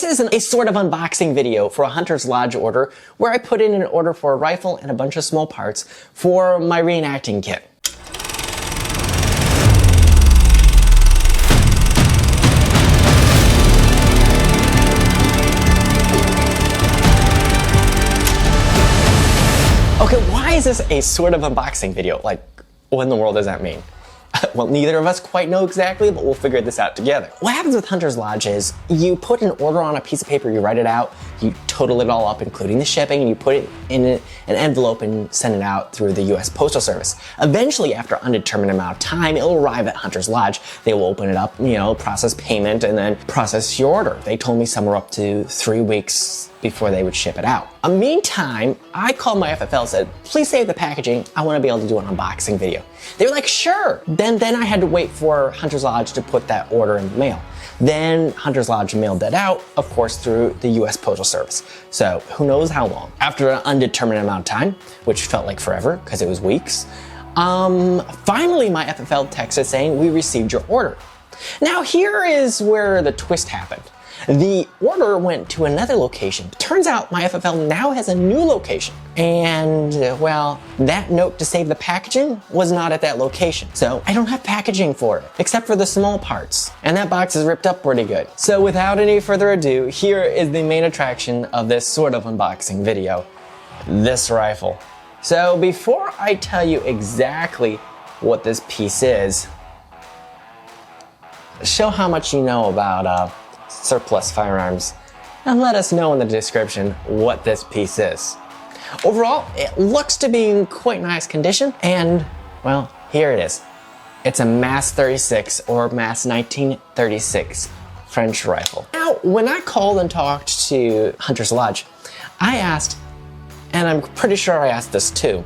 is a sort of unboxing video for a Hunter's Lodge order where I put in an order for a rifle and a bunch of small parts for my reenacting kit. Okay, why is this a sort of unboxing video? Like, what in the world does that mean? Well, neither of us quite know exactly, but we'll figure this out together. What happens with Hunter's Lodge is you put an order on a piece of paper, you write it out, you total it all up, including the shipping, and you put it in an envelope and send it out through the US Postal Service. Eventually, after an undetermined amount of time, it'll arrive at Hunter's Lodge. They will open it up, process payment, and then process your order. They told me somewhere up to 3 weeks before they would ship it out. Meantime, I called my FFL and said, please save the packaging. I want to be able to do an unboxing video. They were like, sure. Then I had to wait for Hunter's Lodge to put that order in the mail. Then Hunter's Lodge mailed that out, of course, through the US Postal Service. So who knows how long. After an undetermined amount of time, which felt like forever because it was weeks, finally my FFL texted saying, we received your order. Now here is where the twist happened. The order went to another location. Turns out my FFL now has a new location. And, well, that note to save the packaging was not at that location. So I don't have packaging for it, except for the small parts. And that box is ripped up pretty good. So without any further ado, here is the main attraction of this sort of unboxing video, this rifle. So before I tell you exactly what this piece is, show how much you know about surplus firearms, and let us know in the description what this piece is. Overall, it looks to be in quite nice condition, and, well, here it is. It's a MAS 36 or MAS 1936 French rifle. Now, when I called and talked to Hunter's Lodge, I asked, and I'm pretty sure I asked this too,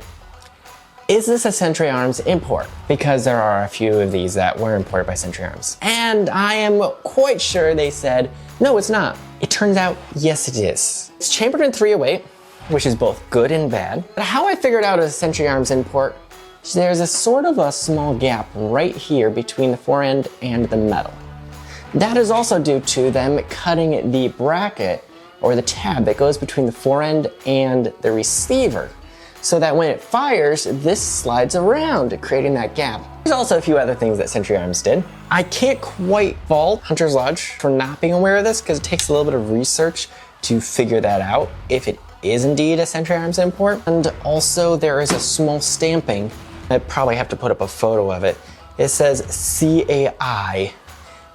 is this a Century Arms import? Because there are a few of these that were imported by Century Arms. And I am quite sure they said, no, it's not. It turns out, yes, it is. It's chambered in .308, which is both good and bad. But how I figured out a Century Arms import, there's a sort of a small gap right here between the forend and the metal. That is also due to them cutting the bracket or the tab that goes between the forend and the receiver, so that when it fires, this slides around, creating that gap. There's also a few other things that Century Arms did. I can't quite fault Hunter's Lodge for not being aware of this because it takes a little bit of research to figure that out, if it is indeed a Century Arms import. And also there is a small stamping. I probably have to put up a photo of it. It says CAI.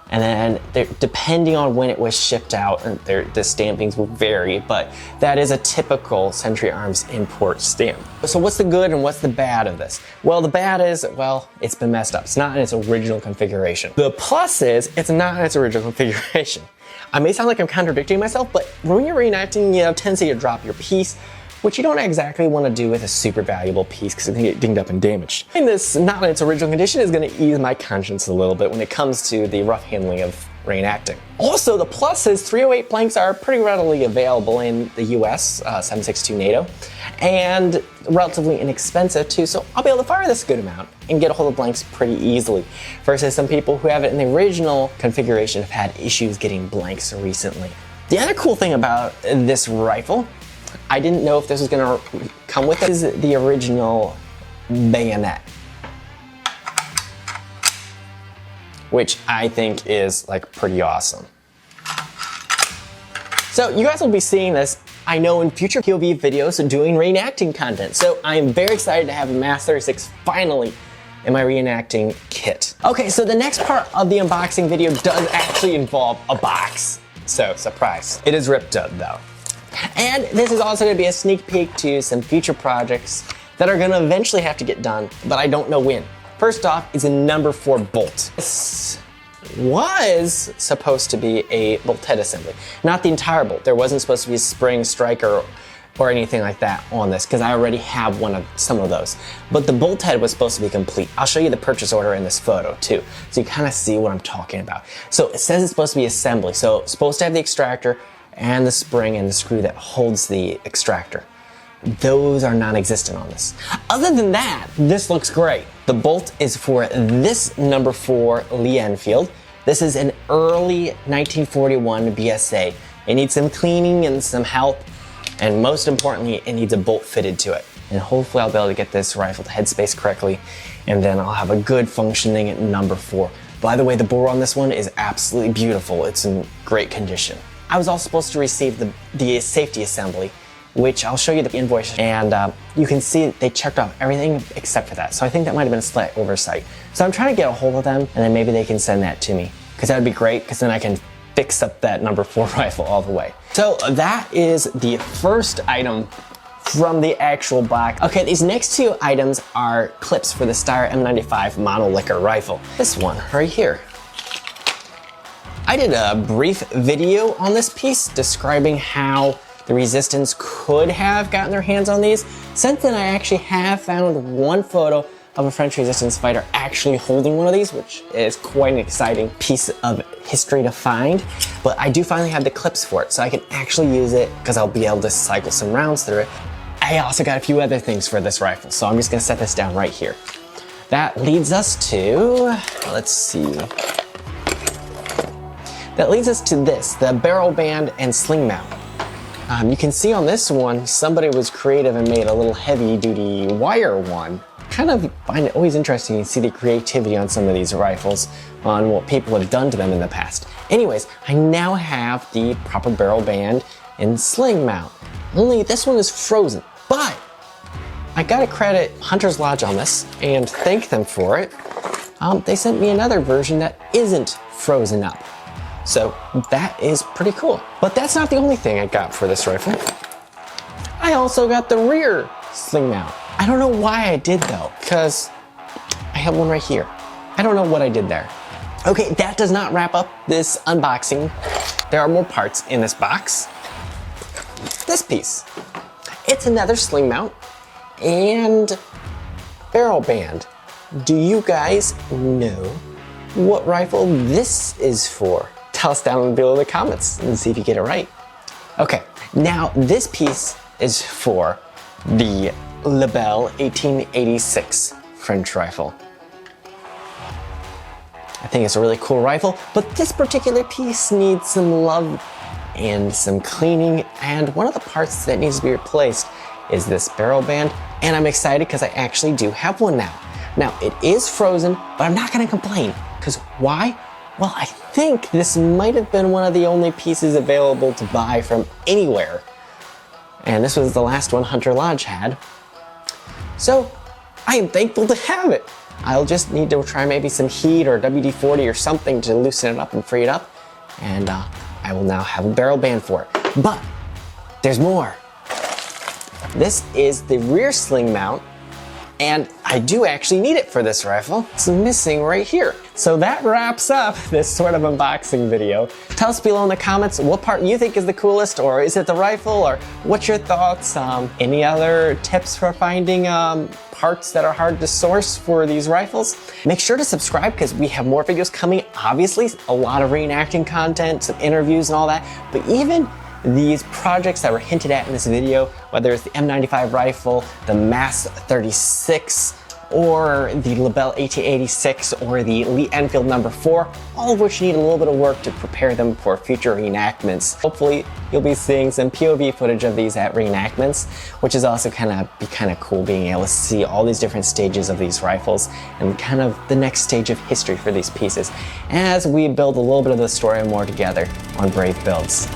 And then depending on when it was shipped out, the stampings will vary, but that is a typical Century Arms import stamp. So what's the good and what's the bad of this? Well, the bad is, well, it's been messed up. It's not in its original configuration. The plus is, it's not in its original configuration. I may sound like I'm contradicting myself, but when you're reenacting, tendency to drop your piece, which you don't exactly want to do with a super valuable piece because it can get dinged up and damaged. And this, not in its original condition, is going to ease my conscience a little bit when it comes to the rough handling of reenacting. Also, the plus is 308 blanks are pretty readily available in the US, 7.62 NATO, and relatively inexpensive too, so I'll be able to fire this good amount and get a hold of blanks pretty easily, versus some people who have it in the original configuration have had issues getting blanks recently. The other cool thing about this rifle, I didn't know if this was gonna come with it, is the original bayonet, which I think is like pretty awesome. So you guys will be seeing this, I know, in future POV videos and doing reenacting content. So I am very excited to have a MAS 36 finally in my reenacting kit. Okay, so the next part of the unboxing video does actually involve a box. So surprise, it is ripped up though. And this is also going to be a sneak peek to some future projects that are going to eventually have to get done, but I don't know when. First off is a No.4 bolt. This was supposed to be a bolt head assembly, not the entire bolt. There wasn't supposed to be a spring, striker, or anything like that on this because I already have some of those. But the bolt head was supposed to be complete. I'll show you the purchase order in this photo too, so you kind of see what I'm talking about. So it says it's supposed to be assembly, so it's supposed to have the extractor and the spring and the screw that holds the extractor. Those are non-existent on this. Other than that, this looks great. The bolt is for this No.4 Lee-Enfield. This is an early 1941 BSA It needs some cleaning and some help, and most importantly, it needs a bolt fitted to it. And hopefully I'll be able to get this rifle to headspace correctly, and then I'll have a good functioning No.4. By the way, the bore on this one is absolutely beautiful. It's in great condition. I was also supposed to receive the safety assembly, which I'll show you the invoice, and you can see they checked off everything except for that. So I think that might have been a slight oversight. So I'm trying to get a hold of them, and then maybe they can send that to me, because that would be great, because then I can fix up that No.4 rifle all the way. So that is the first item from the actual box. Okay, these next two items are clips for the Steyr M95 monolicker rifle. This one right here. I did a brief video on this piece describing how the Resistance could have gotten their hands on these. Since then, I actually have found one photo of a French Resistance fighter actually holding one of these, which is quite an exciting piece of history to find. But I do finally have the clips for it, so I can actually use it because I'll be able to cycle some rounds through it. I also got a few other things for this rifle, so I'm just gonna set this down right here. That leads us to, let's see. That leads us to this, the barrel band and sling mount. You can see on this one, somebody was creative and made a little heavy duty wire one. Kind of find it always interesting to see the creativity on some of these rifles, on what people have done to them in the past. Anyways, I now have the proper barrel band and sling mount. Only this one is frozen, but I gotta credit Hunter's Lodge on this and thank them for it. They sent me another version that isn't frozen up. So that is pretty cool. But that's not the only thing I got for this rifle. I also got the rear sling mount. I don't know why I did though, because I have one right here. I don't know what I did there. Okay, that does not wrap up this unboxing. There are more parts in this box. This piece. It's another sling mount and barrel band. Do you guys know what rifle this is for? Tell us down below in the comments and see if you get it right. Okay, now this piece is for the Lebel 1886 French rifle. I think it's a really cool rifle, but this particular piece needs some love and some cleaning, and one of the parts that needs to be replaced is this barrel band, and I'm excited because I actually do have one now. Now, it is frozen, but I'm not gonna complain, because why? Well, I think this might have been one of the only pieces available to buy from anywhere, and this was the last one Hunter Lodge had. So, I am thankful to have it. I'll just need to try maybe some heat or WD-40 or something to loosen it up and free it up, and I will now have a barrel band for it. But there's more. This is the rear sling mount, and I do actually need it for this rifle. It's missing right here. So that wraps up this sort of unboxing video. Tell us below in the comments what part you think is the coolest, or is it the rifle, or what's your thoughts? Any other tips for finding parts that are hard to source for these rifles? Make sure to subscribe because we have more videos coming. Obviously, a lot of reenacting content, some interviews and all that, but even these projects that were hinted at in this video, whether it's the M95 rifle, the MAS 36, or the Lebel 1886, or the Lee-Enfield No.4, all of which need a little bit of work to prepare them for future reenactments. Hopefully, you'll be seeing some POV footage of these at reenactments, which is also kind of cool being able to see all these different stages of these rifles and kind of the next stage of history for these pieces as we build a little bit of the story more together on Brave Builds.